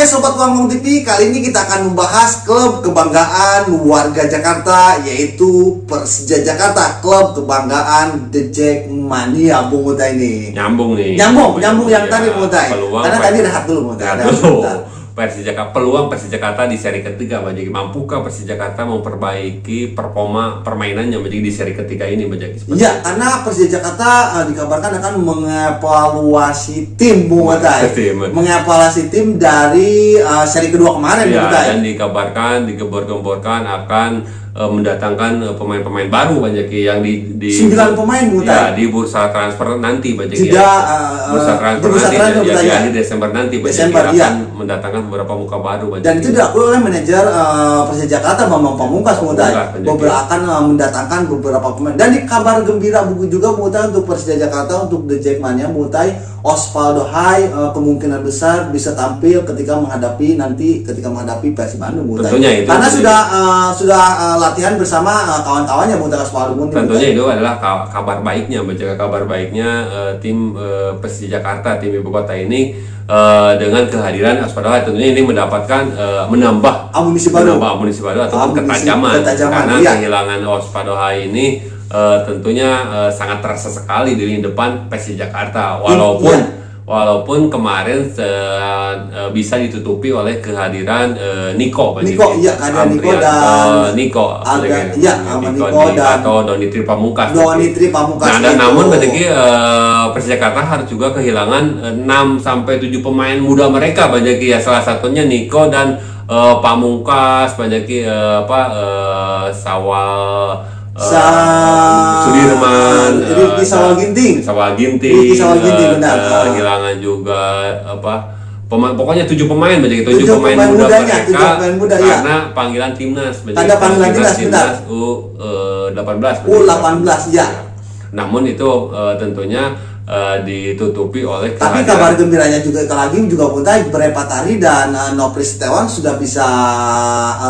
Oke Sobat Wangmong TV, kali ini kita akan membahas klub kebanggaan warga Jakarta, yaitu Persija Jakarta, klub kebanggaan The Jackmania, Bung Utai ini. Nyambung nih. Nyambung yang tadi Bung Utai. Karena tadi rehat dulu Bung Utai. Persija Jakarta, peluang Persija Jakarta di seri ketiga, Bajaki. Mampukah Persija Jakarta memperbaiki performa permainannya Bajaki di seri ketiga ini, Bajaki? Iya, karena Persija Jakarta dikabarkan akan mengevaluasi tim, Bung Utai. Mengevaluasi tim dari seri kedua kemarin, Bung Utai. Dan dikabarkan, digembor-gemborkan akan mendatangkan pemain-pemain baru Bajaki yang di 9 pemain Bung Utai. Ya, di bursa transfer nanti Bajaki. Bursa transfer nanti di akhir Desember nanti Bajaki akan mendatangkan beberapa muka baru Bajaki. Dan itu diakui oleh manajer Persija Jakarta Bambang Pamungkas Bung Utai. Beberapa akan mendatangkan beberapa pemain. Dan di kabar gembira buku juga Bung Utai untuk Persija Jakarta, untuk The Jackmania Bung Utai, Osvaldo Hai kemungkinan besar bisa tampil ketika menghadapi Persib Bandung Bung Utai. Tentunya itu. Karena sudah latihan bersama kawan-kawannya Bung Utai. Tentunya itu adalah kabar baiknya, baca kabar baiknya tim Persija Jakarta, tim ibu kota ini dengan kehadiran Osvaldo Hai tentunya ini mendapatkan menambah amunisi baru atau ketajaman karena kehilangan Osvaldo Hai ini tentunya sangat terasa sekali di lini depan Persija Jakarta, walaupun kemarin bisa ditutupi oleh kehadiran Niko atau Donitri Pamungkas. Namun Bajaki Persija Jakarta harus juga kehilangan 6-7 pemain muda mereka Bajaki ya, salah satunya Niko dan Pamungkas Bajaki Sudirman, Rifki Sawal Ginting, benar. Kehilangan juga pokoknya 7 pemain Bajaki, 7 pemain muda mereka karena panggilan timnas Bajaki. Ada panggilan timnas U18 ya. Namun itu tentunya ditutupi oleh tapi kabar gembiranya juga Bung Utai, Brepatari dan Nopri Setiawan sudah bisa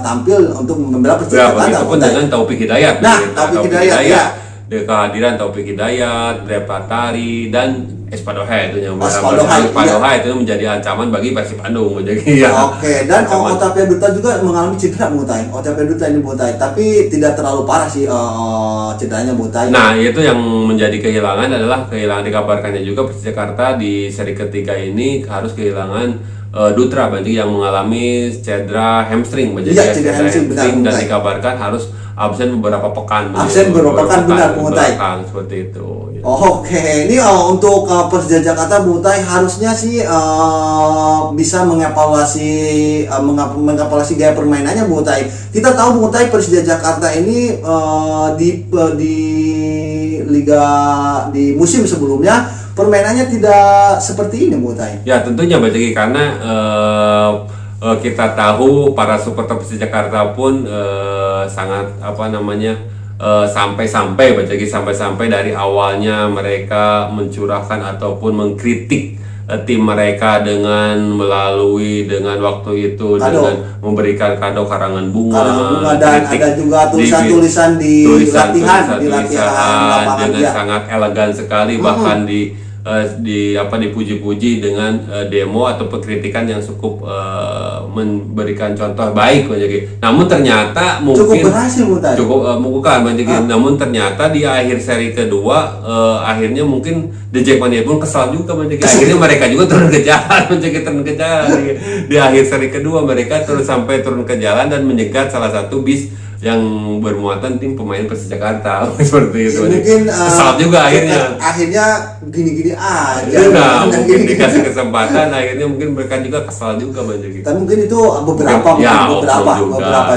tampil untuk membela Persija Jakarta. Itu pun dengan Taufik Hidayat. Taufik Hidayat ya. Kehadiran Taufik Hidayat, Brepatari dan Osvaldo Hai itu itu menjadi ancaman bagi Persib Bandung Bajaki ya. Oke, dan Otavia Dutra juga mengalami cedera Bung Utai. Otavia Dutra ini Bung Utai, tapi tidak terlalu parah sih cederanya Bung Utai. Nah, itu yang menjadi kehilangan adalah dikabarkannya juga Persija Jakarta di seri ketiga ini harus kehilangan Dutra Bajaki yang mengalami cedera hamstring Bajaki. Iya, cedera hamstring dan dikabarkan harus absen beberapa pekan. Benar Bung Utai. Seperti itu. Ya. Oke, ini untuk Persija Jakarta Bung Utai harusnya sih bisa mengevaluasi gaya permainannya Bung Utai. Kita tahu Bung Utai Persija Jakarta ini di musim sebelumnya permainannya tidak seperti ini Bung Utai. Ya tentunya Bajaki karena kita tahu para supporter Persija Jakarta pun sangat sampai dari awalnya mereka mencurahkan ataupun mengkritik tim mereka dengan waktu itu dengan memberikan kado karangan bunga dan ada juga tulisan di latihan dengan sangat elegan sekali, bahkan dipuji-puji dengan demo atau kritikan yang cukup memberikan contoh baik Bajaki. Namun ternyata mungkin namun ternyata di akhir seri kedua akhirnya mungkin The Jackmania pun kesal juga Bajaki. Akhirnya mereka juga turun ke jalan di akhir seri kedua mereka turun ke jalan dan menyegat salah satu bis yang bermuatan tim pemain Persija Jakarta seperti itu. Mungkin kesal juga akhirnya gini-gini aja. Mungkin dikasih kesempatan akhirnya mungkin mereka juga kesal juga Bajaki. Tapi mungkin itu beberapa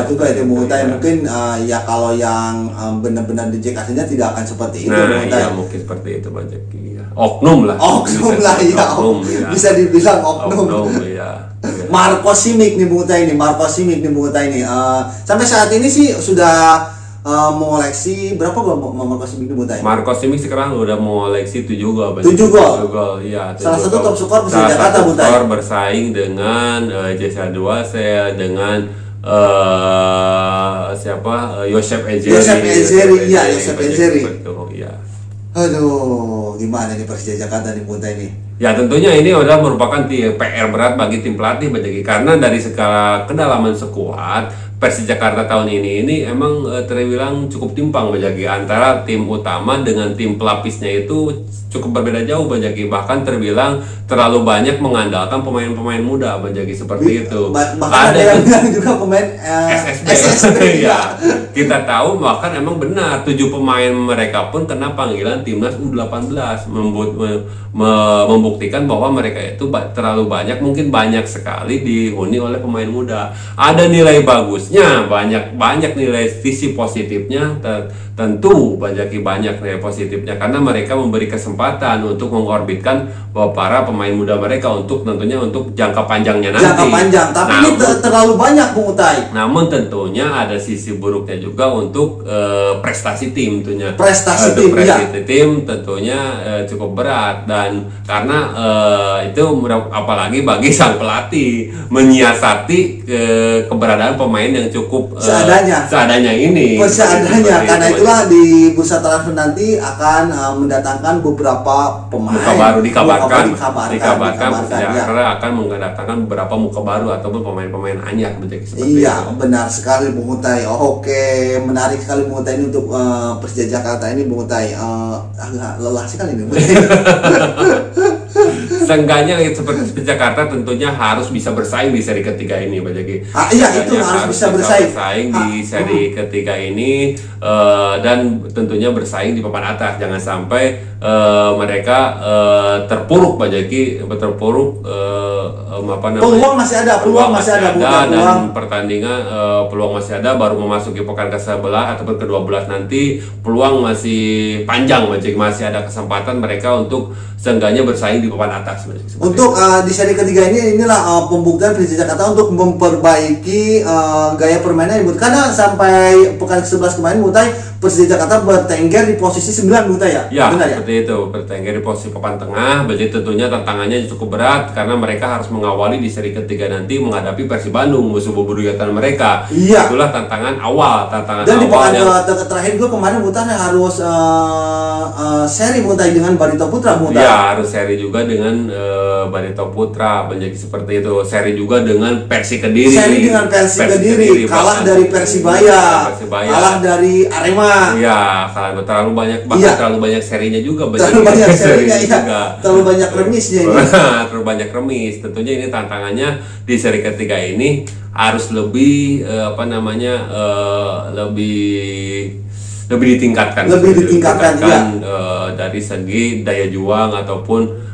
juga itu Bung Utai. Mungkin ya kalau yang benar-benar di aslinya tidak akan seperti itu. Iya mungkin seperti itu Bajaki. Oknum lah. Bisa dibilang oknum. Marco Simic nih Bung Utai ini. Sampai saat ini sih sudah mengoleksi berapa gol Marco Simic nih Bung Utai? Marco Simic sekarang udah mengoleksi 7 gol. 7 gol. Iya. Salah satu top skor Persija Jakarta Bung Utai. Bersaing dengan Jesa Duasel, dengan Yosef Ejeri. Aduh, gimana nih Persija Jakarta nih Bung Utai nih? Ya tentunya ini adalah merupakan PR berat bagi tim pelatih Bajaki, karena dari skala kedalaman skuad Persija Jakarta tahun ini emang terbilang cukup timpang Bajaki, antara tim utama dengan tim pelapisnya itu cukup berbeda jauh Bajaki, bahkan terbilang terlalu banyak mengandalkan pemain-pemain muda Bajaki seperti itu. Bahkan ada yang bilang juga pemain SSB. Ya, kita tahu bahkan emang benar 7 pemain mereka pun kena panggilan timnas U18, membuktikan bahwa mereka itu terlalu banyak, mungkin banyak sekali dihuni oleh pemain muda. Ada nilai bagusnya, banyak nilai sisi positifnya, tentu banyak nilai positifnya karena mereka memberi kesempatan untuk mengorbitkan para pemain muda mereka untuk tentunya untuk jangka panjangnya nanti. Jangka panjang, tapi ini terlalu banyak Bung Utai. Namun tentunya ada sisi buruknya juga untuk prestasi tim tentunya. Prestasi tim tentunya cukup berat, dan karena itu apalagi bagi sang pelatih menyiasati keberadaan pemain yang cukup seadanya ini. Seadanya, karena itulah di bursa transfer nanti akan mendatangkan beberapa pemain. Muka baru dikabarkan ya. Karena akan mendatangkan beberapa muka baru ataupun pemain-pemain anyar seperti iya, itu. Benar sekali Bung Utai. Oke, menarik sekali Bung Utai ini untuk Persija Jakarta ini Bung Utai. Agak lelah sekali nih. Seenggaknya seperti Jakarta tentunya harus bisa bersaing di seri ketiga ini Bajaki. Iya, itu harus bisa bersaing di seri ketiga ini, dan tentunya bersaing di papan atas. Jangan sampai mereka terpuruk Bajaki, peluang masih ada dan pertandingan peluang masih ada, baru memasuki pekan ke-11 ataupun ke-12 nanti peluang masih panjang Bajaki, masih ada kesempatan mereka untuk seenggaknya bersaing di papan atas. Untuk di seri ketiga inilah pembuktian Persija Jakarta untuk memperbaiki gaya permainan karena sampai pekan ke-11 kemarin Mutai Persija Jakarta bertengger di posisi 9 Mutai ya. Ya, benar ya? Seperti itu, bertengger di posisi papan tengah. Jadi tentunya tantangannya cukup berat karena mereka harus mengawali di seri ketiga nanti menghadapi Persib Bandung, musuh bebuyutan mereka. Iya. Itulah tantangan awal, dan di pekan terakhir gue kemarin Mutai harus seri Mutai dengan Barito Putra Mutai. Iya, harus seri juga dengan Barito Putra, menjadi seperti itu. Seri juga dengan Persi Kediri. Seri dengan Persi Kediri, kalah dari Persibaya, kalah dari Arema. Iya, terlalu banyak, terlalu banyak serinya juga. Terlalu banyak serinya juga. Terlalu banyak remisnya ini. Terlalu banyak remis. Tentunya ini tantangannya di seri ketiga ini harus lebih lebih ditingkatkan. Dari segi daya juang ataupun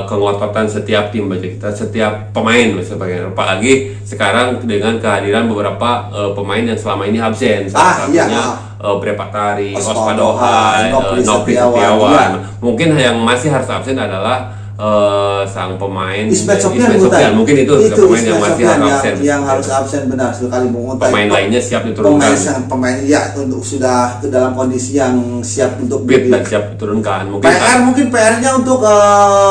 kengototan setiap tim kita, setiap pemain apalagi sekarang dengan kehadiran beberapa pemain yang selama ini absen, salah satunya Brepatari, Ospadoha, Nopri Setiawan. Mungkin yang masih harus absen adalah sang pemain Ismet Sofian, mungkin itu pemain yang masih harus absen benar sekali Bung Utai. Pemain lainnya siap diturunkan. Pemain ya untuk sudah dalam kondisi yang siap untuk siap diturunkan. Mungkin PR-nya untuk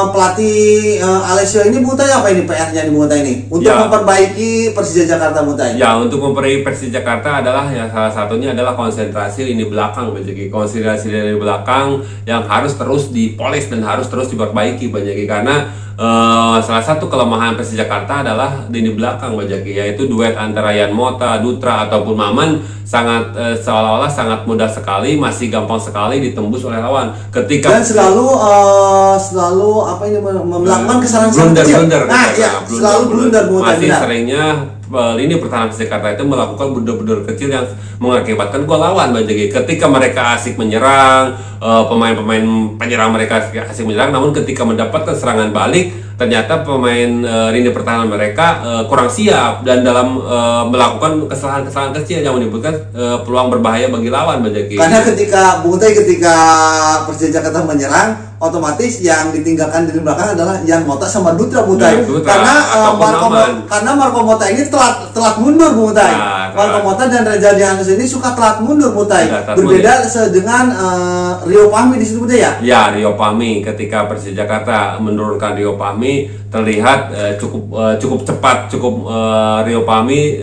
pelatih Alessio ini Bung Utai, apa ini PR-nya di Bung Utai ini untuk memperbaiki Persija Jakarta Bung Utai? Ya, untuk memperbaiki Persija Jakarta adalah salah satunya adalah konsentrasi lini belakang konsentrasi lini belakang yang harus terus dipoles dan harus terus diperbaiki karena salah satu kelemahan Persija Jakarta adalah lini belakang Bajaki, yaitu duet antara Yan Mota, Dutra ataupun Maman sangat seolah-olah sangat mudah sekali, masih gampang sekali ditembus oleh lawan dan selalu melakukan kesalahan blunder. Selalu blunder. Masih seringnya lini pertahanan Persija Jakarta itu melakukan blunder-blunder kecil yang mengakibatkan gol lawan Bajaki. Ketika mereka asik menyerang, pemain-pemain penyerang mereka asik menyerang, namun ketika mendapatkan serangan balik ternyata pemain lini pertahanan mereka kurang siap dan dalam melakukan kesalahan-kesalahan kecil yang menimbulkan peluang berbahaya bagi lawan Bajaki. Karena ketika Persija Jakarta menyerang, otomatis yang ditinggalkan di belakang adalah Yan Mota sama Dutra Mutai. Karena Marco Mota ini telat mundur Mutai. Marco Mota dan Reza Dianus ini suka telat mundur Mutai. Berbeda dengan Rio Pahmi di situ Mutai ya? Ya, Rio Pahmi ketika Persija Jakarta menurunkan Rio Pahmi terlihat cukup cepat, Rio Pahmi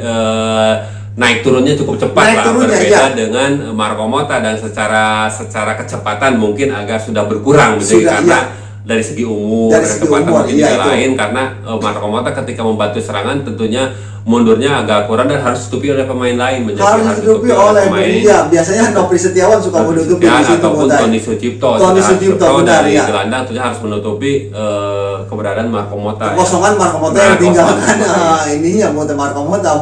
naik turunnya cukup cepat berbeda dengan Marco Mota, dan secara kecepatan mungkin agak sudah berkurang karena dari segi umur, kecepatan mungkin juga lain karena Marco Motta ketika membantu serangan tentunya mundurnya agak kurang dan harus ditutupi oleh pemain lain. Harus ditutupi oleh pemain. Iya, biasanya Nopri Setiawan suka menutupi di situ ataupun Tony Sucipto. Tony Sucipto dari gelandang tentunya harus menutupi keberadaan Marco Motta. Kekosongan Marco Motta yang tinggalkan ininya Marco Motta.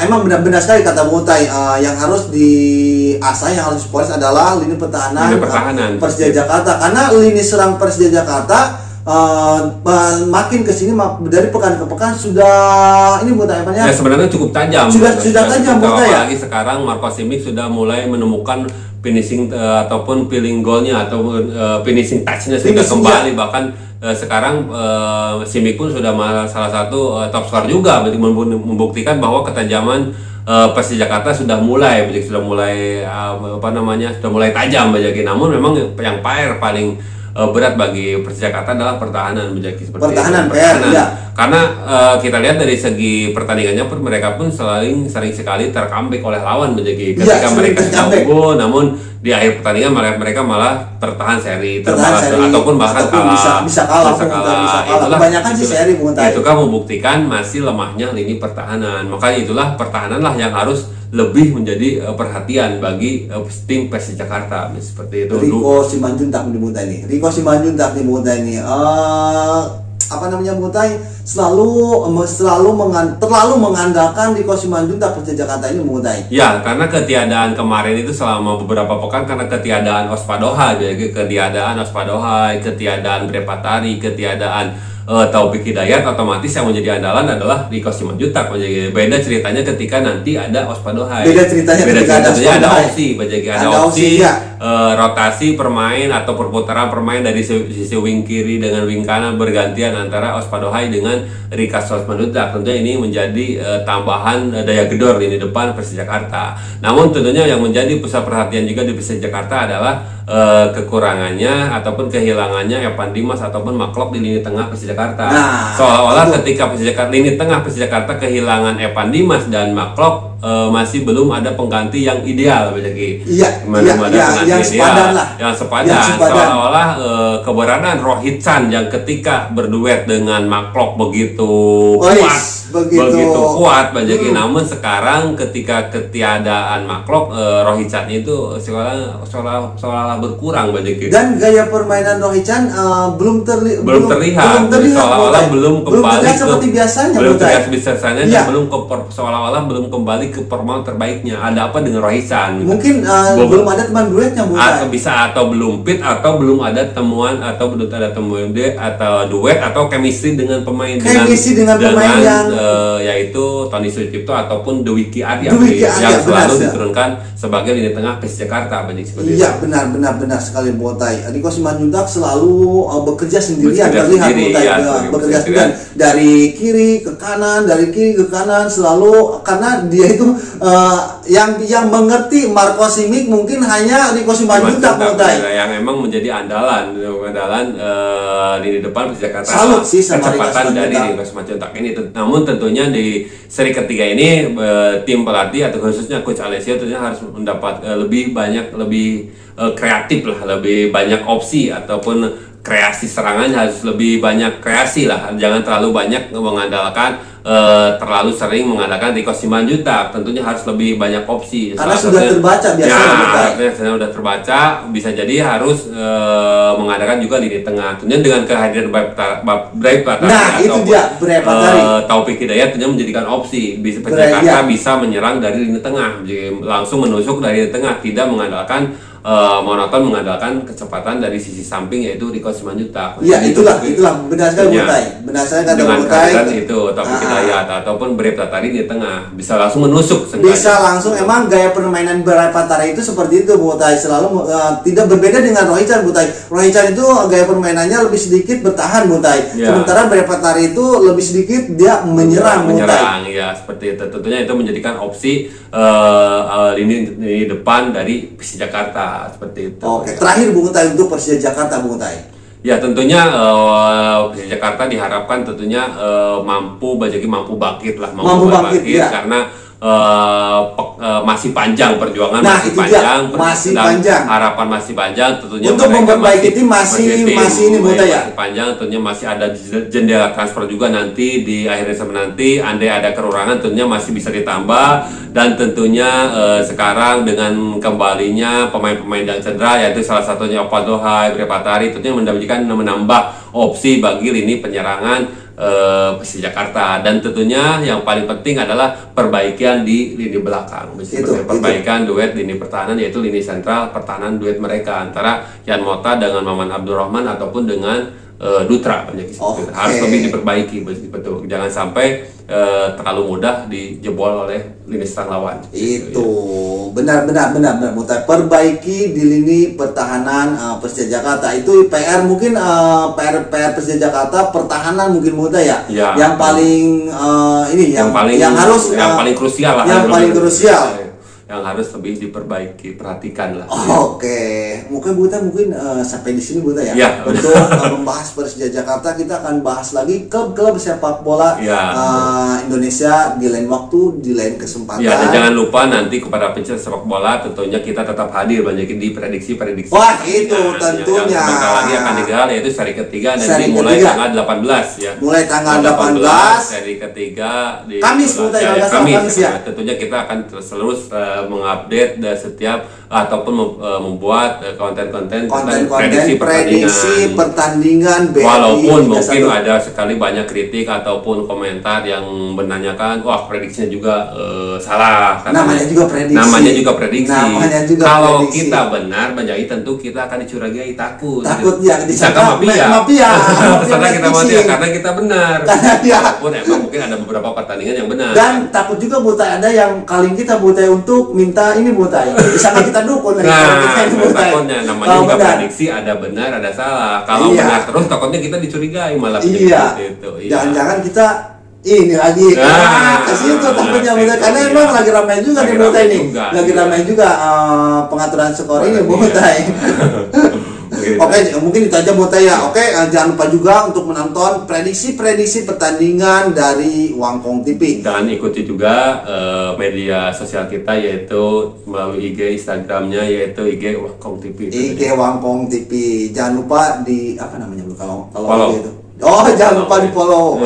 Emang benar-benar sekali kata Mutai, yang harus diasah, yang harus dipoles adalah lini pertahanan Persija Jakarta, karena lini serang Persija Jakarta makin kesini dari pekan ke pekan sudah ini ya sebenarnya cukup tajam. Sudah tajam ya. Apalagi sekarang Marco Simic sudah mulai menemukan finishing ataupun feeling goalnya atau finishing touchnya sudah kembali bahkan sekarang Simic pun sudah salah satu top scorer juga, berarti membuktikan bahwa ketajaman Persija Jakarta sudah mulai tajam bagi. Namun memang yang paling berat bagi Persija Jakarta adalah pertahanan pertahanan. Ya. Karena kita lihat dari segi pertandingannya pun mereka pun sering sekali tercomeback oleh lawan ketika mereka sudah unggul, namun di akhir pertandingan mereka malah tertahan seri ataupun bahkan bisa kalah. Kebanyakan sih seri itu kan membuktikan masih lemahnya lini pertahanan. Makanya itulah pertahanan lah yang harus lebih menjadi perhatian bagi tim Persija Jakarta seperti itu. Riko Simanjuntak di Mutai ini Mutai terlalu mengandalkan Riko Simanjuntak Persija Jakarta ini Mutai. Ya, karena ketiadaan kemarin itu selama beberapa pekan karena ketiadaan Ospadoha, ketiadaan Brepatari, ketiadaan Taufik Hidayat, otomatis yang menjadi andalan adalah Riko Simanjuntak. Beda ceritanya ketika nanti ada Ospadoha. Beda ceritanya ada opsi, rotasi permain atau perputaran permain dari sisi wing kiri dengan wing kanan bergantian antara Ospadohai dengan Riko Simanjuntak. Tentunya ini menjadi tambahan daya gedor lini depan Persija Jakarta. Namun tentunya yang menjadi pusat perhatian juga di Persija Jakarta adalah kekurangannya ataupun kehilangannya Evan Dimas ataupun Maklok di lini tengah Persija Jakarta. Seolah-olah ketika lini tengah Persija Jakarta kehilangan Evan Dimas dan Maklok, masih belum ada pengganti yang ideal yang sepadan. Seolah-olah keberadaan Rohit Chan yang ketika berduet dengan Maklok begitu kuat namun sekarang ketika ketiadaan Maklok, Rohit Chan itu seolah-olah berkurang dan gaya permainan Rohit Chan belum terlihat seolah-olah belum kembali seperti biasanya dan seolah-olah belum kembali ke performa terbaiknya. Ada apa dengan Rohit Chan? Mungkin belum ada teman duetnya atau belum fit atau belum ada temuan atau belum ada temuan atau duet atau chemistry dengan pemain yang yaitu Tony Sucipto ataupun Dwiki Arya yang selalu diturunkan sebagai lini tengah Persija Jakarta. Iya, benar sekali Botai. Riko Simanjuntak selalu bekerja sendirian, terlihat bekerja sendirian dari kiri ke kanan selalu, karena dia itu yang mengerti Marco Simic mungkin hanya Riko Simanjuntak yang emang menjadi andalan lini depan Persija Jakarta. Salut sih sama kecepatan dari Riko Simanjuntak ini. Namun tentunya di seri ketiga ini tim pelatih atau khususnya Coach Alessio tentunya harus mendapat lebih kreatif lah, lebih banyak opsi ataupun kreasi serangan, harus lebih banyak kreasi lah, jangan terlalu banyak terlalu sering mengandalkan Riko Simanjuntak. Tentunya harus lebih banyak opsi karena sudah terbaca biasanya sudah terbaca, bisa jadi harus mengandalkan juga lini tengah. Tentunya dengan kehadiran Brepatari Taufik Hidayat tentunya menjadikan opsi Persija Jakarta bisa menyerang dari lini tengah, langsung menusuk dari lini tengah, tidak mengandalkan kecepatan dari sisi samping yaitu Riko Simanjuntak. Iya, itulah benar sekali Mutai. Dengan kehadiran itu Taufik Hidayat ataupun Brepatari di tengah bisa langsung menusuk. Emang gaya permainan Brepatari itu seperti itu Mutai, selalu tidak berbeda dengan Rohit Chan Mutai. Rohit Chan itu gaya permainannya lebih sedikit bertahan Mutai. Sementara Brepatari itu lebih sedikit dia menyerang ya, seperti itu. Tentunya itu menjadikan opsi lini depan dari Persija Jakarta seperti itu. Oke, terakhir Bung Utai untuk Persija Jakarta Bung Utai. Ya tentunya Persija Jakarta diharapkan tentunya mampu bangkit ya. Karena masih panjang perjuangan, nah, masih panjang, harapan masih panjang tentunya. Untuk memperbaiki tim masih ini Butai ya. Masih panjang, tentunya masih ada jendela transfer juga nanti di akhir Desember nanti. Andai ada kekurangan tentunya masih bisa ditambah, dan tentunya sekarang dengan kembalinya pemain-pemain yang cedera, yaitu salah satunya Osvaldo Hai, Prepatari, tentunya menambah opsi bagi lini penyerangan Persija Jakarta. Dan tentunya yang paling penting adalah perbaikan di lini belakang, perbaikan duet lini pertahanan, yaitu lini sentral pertahanan duet mereka antara Yan Mota dengan Maman Abdurrahman ataupun dengan Dutra, banyak harus lebih diperbaiki, betul. Jangan sampai terlalu mudah dijebol oleh lini serang lawan. Itu benar Mutai. Perbaiki di lini pertahanan Persija Jakarta itu PR mungkin PR Persija Jakarta pertahanan mungkin Mutai ya. Yang paling yang paling krusial lah. Yang paling krusial. Yang harus lebih diperbaiki, perhatikan lah. Oke. Mungkin sampai di sini Buta ya. Untuk membahas Persija Jakarta, kita akan bahas lagi klub-klub sepak bola Indonesia di lain waktu, di lain kesempatan. Ya, dan jangan lupa nanti kepada pecinta sepak bola tentunya kita tetap hadir banyakin di prediksi. Wah, itu tentunya. Yang sebentar lagi akan digelar, yaitu seri ketiga nanti mulai tanggal 18 ya. Mulai tanggal 18 seri ketiga di Kamis ya. Tentunya kita akan terus mengupdate dan setiap ataupun membuat konten-konten prediksi pertandingan BRI. Walaupun mungkin ada sekali banyak kritik ataupun komentar yang menanyakan, wah prediksinya juga salah. Namanya juga prediksi. Kalau kita benar menjadi tentu kita akan dicurigai, takut ya disangka mafia. Karena kita benar. Walaupun emang mungkin ada beberapa pertandingan yang benar. Dan takut juga Butai ada yang kaling kita Butai untuk minta ini Butai. Disangka kita dukun. Takutnya namanya juga prediksi, ada benar ada salah. Kalau benar terus takutnya kita dicurigai malah. Jangan-jangan kita ini lagi kasih itu takutnya Butai, karena emang lagi ramai juga nih Butai ini. Lagi ramai juga pengaturan skor ini Butai. Oke, mungkin itu aja Butai ya. Oke, jangan lupa juga untuk menonton prediksi pertandingan dari Wangkong TV. Dan ikuti juga media sosial kita, yaitu melalui IG, Instagramnya, yaitu IG Wangkong TV. IG Wangkong TV. Jangan lupa di apa namanya kalau follow. Gitu. Jangan lupa di follow.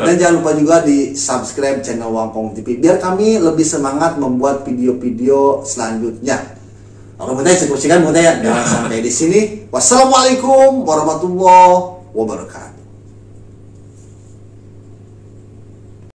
Dan jangan lupa juga di subscribe channel Wangkong TV biar kami lebih semangat membuat video-video selanjutnya. Oke Butai, saya Butai ya. Sampai di sini. Wassalamualaikum warahmatullahi wabarakatuh.